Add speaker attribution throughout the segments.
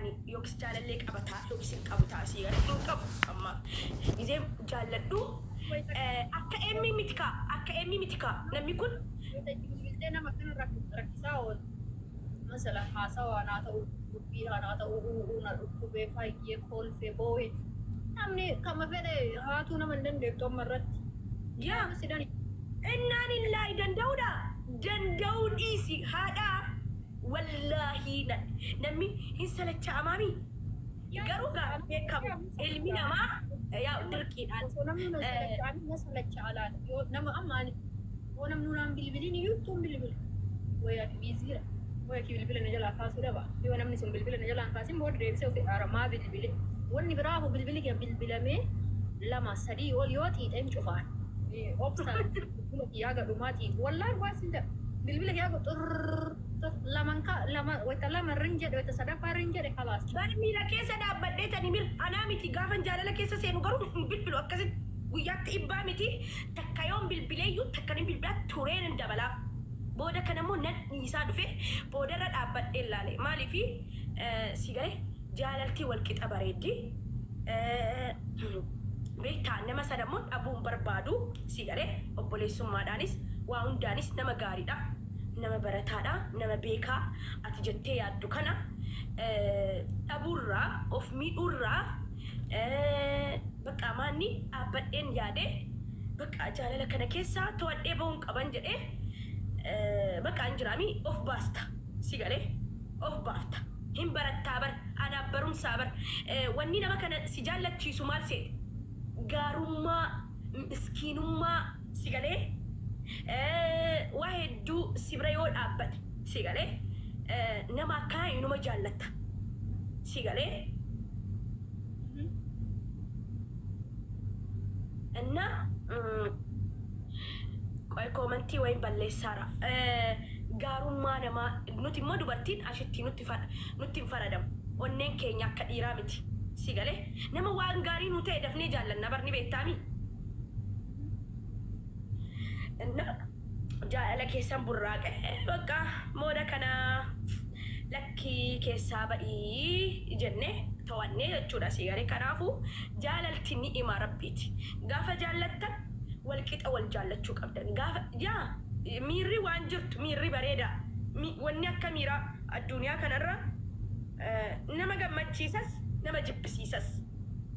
Speaker 1: يعني يوكس جالالي قبتا يوكس قبتا سيغا انقب اما إذا جالدو أكا إمي متكا نمي كن
Speaker 2: بلدنا ما كان ركساون مثلا حاسوا أنا تو بيها أنا تو نركب فاي يكول في بوي namni kama fede haatu nama dandeettu ammarratti
Speaker 1: yaa
Speaker 2: sidani
Speaker 1: innaan illaahi danda'uu dhiisi haadha wallaahi namni hin salacha amaami garuu gaafa beekamu ilmi namaa yaa dirqiidhaan
Speaker 2: namni salacha alaan yoo nama ammaani yoo namni naan bilbilin iyyuu tun bilbil waya biizira waya ki bilbila na jalaa kaasuu daba yoo namni sun bilbila na jalaa kaasin booda deebisee ofii aramaa bilbile wanni biraafu bilbili kan bilbilame lama sadii ol yoo xiixeen cufaan obsaan yaa gadhumaati wallahi waasinda bilbila yaa xurr lama wata lama rinjedhe wata sadaffaa rinjedhe kalaas
Speaker 1: bari miila keessa dhaabbadhee tani mir anaa miti gaafan jaalala keessa seenu garuu bilbilu akkasitti guyyaatti ibbaa miti takka yoon bilbileeyyuu takka ni bilbilaa tureen hin dabalaaf booda kanammoo nan dhiisaa dhufe boodarra dhaabbadhee ilaale maaliifi sigalee jaalaltii walqixa bareeddi beektaa nama sadammoon dhabuun barbaadu sigalee obboleessummaadhaanis waa hundaanis nama gaariidha nama barataadha nama beekaa ati jettee yaaddu kana dhabuurraa of miidhuurraa bakka maanni dhaabbadheen yaade bakka jaalala kana keessaa to'adhee bahuun qaban jedhee bakka anjiraami of baasta sigalee of baafta hin barattaa bar anaaf barumsaa bar wanni nama kana si jaallachiisu maal seete gaarummaa miskiinummaa sigalee waa hedduu si bira yoo dhaabbate sigalee nama akkanaa inuma jaallatta sigalee እና ቆይ ኮመንቲ ወይም በሌሳራ ጋሩማ ነማ ኑቲ ሞ ዱበርቲን አሽቲ ኑቲ ፈረደም ኦኔን ኬኛ ከዲራ ምቲ ሲገሌ ነማ ዋን ጋሪ ኑቴ ደፍኔ ጃለና በርኒ ቤታሚ እና ጃለ ኬሰን ቡራቀ በቃ ሞደ ከና ለኪ ኬሳ በኢ ጀኔ ተዋኔ ቹዳ ሲጋሬ ከናፉ ጃለልቲኒ ኢማረቢት ጋፈ ጃለተን ወልቂጠ ወልጃለቹ ቀብደን ጋፈ ያ ሚሪ ዋንጅርት ሚሪ በሬዳ ወኒ አከ ሚራ አዱንያ ከነራ ነመ ገመቺሰስ ነመ ጅብሲሰስ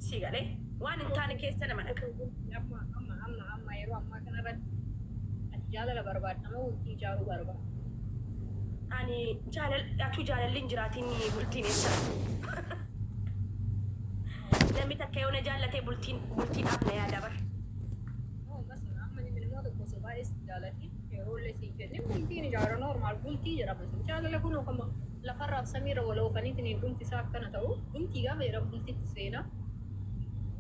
Speaker 1: ሲጋሌ ዋን እንታን ኬሰ ነመነከ
Speaker 2: አማ የሮ አማ ከነረት ጃለለ በርባድ ነው ጃሩ በርባድ
Speaker 1: አኒ ጃለል ያቱ ጃለልን ጅራቲኒ ቡልቲን እሳ ለሚ ተከ የሆነ ጃለቴ ቡልቲን አፍነ ያዳበር
Speaker 2: jalati rolle si kenne bultiin ijaara normal bultii jedhama sun jaalala kun kama lafarraaf samiirra wal oofaniitiin dhumti isaa akkana ta'u dhumtii gaafa jedhamu bultiitti seena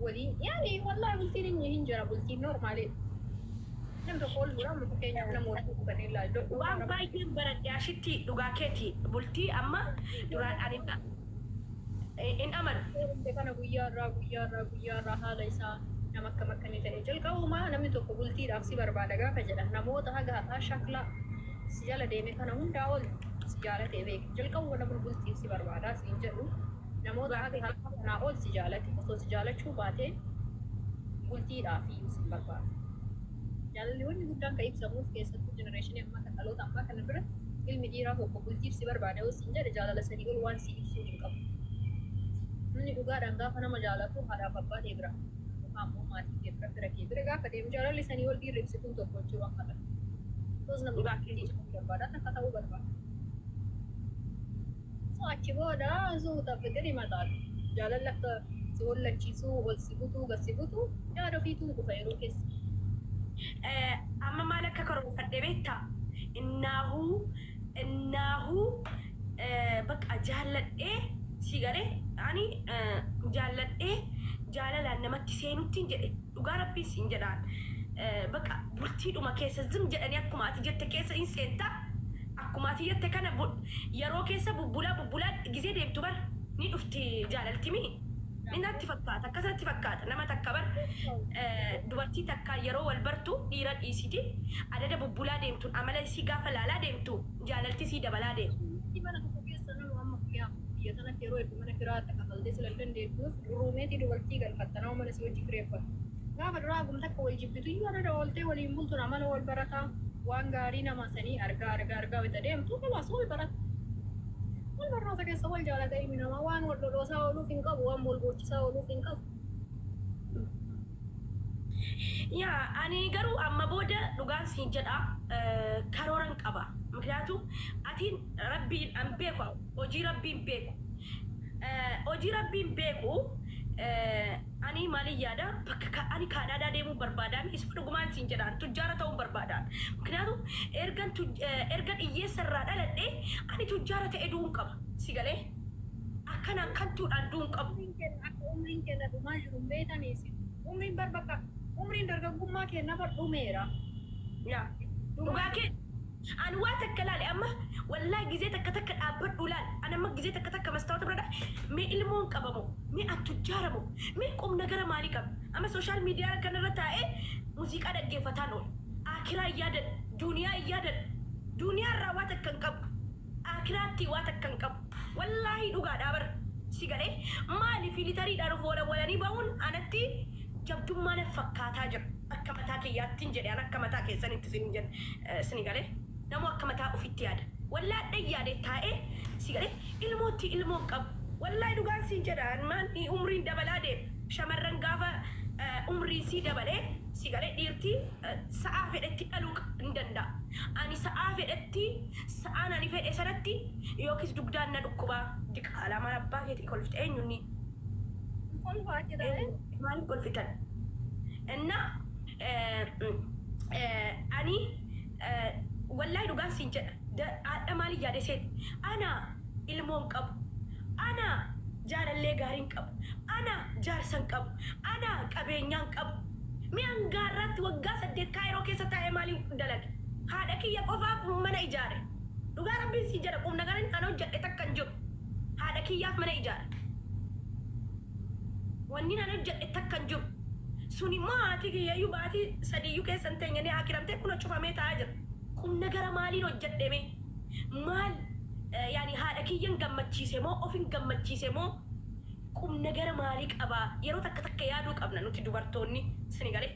Speaker 2: waliin yaani wallahi bultiin inni hin jira bultiin normaalee nam tokko ol dura amma fakkeenyaaf namoota kan ilaalu
Speaker 1: waan baay'een baradhe ashitti dhugaa keeti bultii amma duraan anidha in amanu
Speaker 2: kana guyyaarraa haala isaa nama akka makkanii ta'e jalqabuma namni tokko bultiidhaaf si barbaada gaafa jedhan namoota haga hataa shakla si jala deeme kana hundaa ol si jaalatee beeka jalqabuma namni bultiif si barbaadaa siin jedhu namoota haga hataa kanaa ol si jaalate osoo si jaalachuu baatee bultiidhaaf iyyuu si barbaada. Jaalalli wanni guddaan kan ibsamuuf keessattuu jenereeshinii ammaa kan dhaloota ammaa kana bira ilmi dhiiraa tokko bultiif si barbaada yoo siin jedhe jaalala sadii ol waan si ibsuu hin qabu. Namni dhugaadhaan gaafa nama jaalatu haadhaaf abbaa ta'e bira. Kamu mati ke praktek itu, mereka kadang jalan lisan iwal di ripsi pun untuk curang kata. Terus nabi baki di cuma berbeda, tak kata ubah berbeda. So acibo ada, so tapi dari mata jalan lah ke seolah lacisu, wal sibutu, ya ada fitu tu kaya rukis.
Speaker 1: Amma malak karu kadebeta, innahu bak jalan sigare, ani jalan jaalalaan namatti seenuttiin jedhe dhugaa rabbiin siin jedhaan bakka bultiidhuma keessa zim jedhanii akkuma ati jette keessa hin seenta akkuma ati jette kana yeroo keessa bubbulaa gisee deemtu bar ni dhufti jaalaltimi ni natti fakkaata akkasatti fakkaata nama takka bar dubartii takka yeroo wal bartu dhiira dhiisiti adada bubbulaa deemtuun amala isii gaafa laalaa deemtu jaalalti isii dabalaa deemtu.
Speaker 2: biyya sana yeroo hedduu mana kiraa akka kafaltee sila dandeettuuf ruumeetii dubartii galfattanaa mana si hojii kireeffatu. Gaafa duraa gumta akka wal jibbitu iyyuu adda ooltee waliin bultu namala wal barataa waan gaarii nama sanii argaa wita deemtu kalaas wal barata. Wal barnoota keessa wal jaalata ilmi namaa waan wal dhodhoosaa ooluuf hin qabu waan wal gochisaa ooluuf hin qabu.
Speaker 1: Yaa ani garuu amma booda dhugaan siin jedha karooran qaba. ምክንያቱም አቲን ረቢን አንቤኩ ኦጂ ረቢን ቤኩ ኦጂ ረቢን ቤኩ አኒ ማልያዳ አኒ ካናዳ ደሙ በርባዳን ኢስ ዱጉማን ሲንጀዳን ቱጃራ ተው በርባዳን ምክንያቱም ኤርገን እየሰራ ዳለዴ አኒ ቱጃራ ተኤዱን ቀባ ሲገሌ አከና ከንቱ አንዱን ቀባ
Speaker 2: ኡምሪን ከና ዱማ ጅሩ ቤታኔሲ ኡምሪን በርበቃ ኡምሪን ደርገጉማ ከና በዱሜራ
Speaker 1: ያ ዱጋኬ أنا واتك كلالي أما والله جزيتك كتك أبد دولار أنا ما جزيتك كتك مستوى تبرد مي إلمون كبامو مي أتجارمو مي كم نجارة مالكم أما سوشيال ميديا كنا رتاعي موسيقى ده جفتانو آخرة يادن دنيا رواتك كنكب آخرة تيواتك كنكب والله دوغا دابر سيجاري مالي في لتاري دارو فورا ولا نيباون أنا تي جبتم ما نفكات هاجر أكمتاكي ياتين أنا أكمتاكي سنين سنيجاري نمو أكمتا أوفيتياد ولا ديادة تاء سيجاري إلموتي إلمون كاب والله دوغان سينجران مان عمرين دبلادة شمرن غافا عمري سي دبلة سيجاري ديرتي سافر اتي ألوك ندندا أني سافر اتي سأنا نفر إسرتي يوكس دوغدان ندوكوبا ديك على ما ربا يتي كولفت أينوني
Speaker 2: كولفا كده
Speaker 1: مالي كولفتان إننا أني والله دوغان سينجر أمالي جادة سيد أنا إلمون كاب أنا جار اللي غارين كاب أنا جار سن كاب أنا كابينيان كاب ميان غارات وغاس دي كايرو كيسا تاي مالي دلك هذا كي يقفاف من إيجاره دوغان ربي سينجر قوم نغارين أنا جد اتكنجو هذا كي ياف من إيجاره وانين أنا جد اتكنجو سوني ما تيجي يو باتي سديو كيسن تنيني آكرام تكونا تشوفا ميتا عجل قم نجار مالي نوجد دمي مال يعني هذا كي ينجمتشي سمو أو فين جمتشي سمو قم نجار مالك أبا يرو تك يادوك أبنا نتي دوبارتوني سنغالي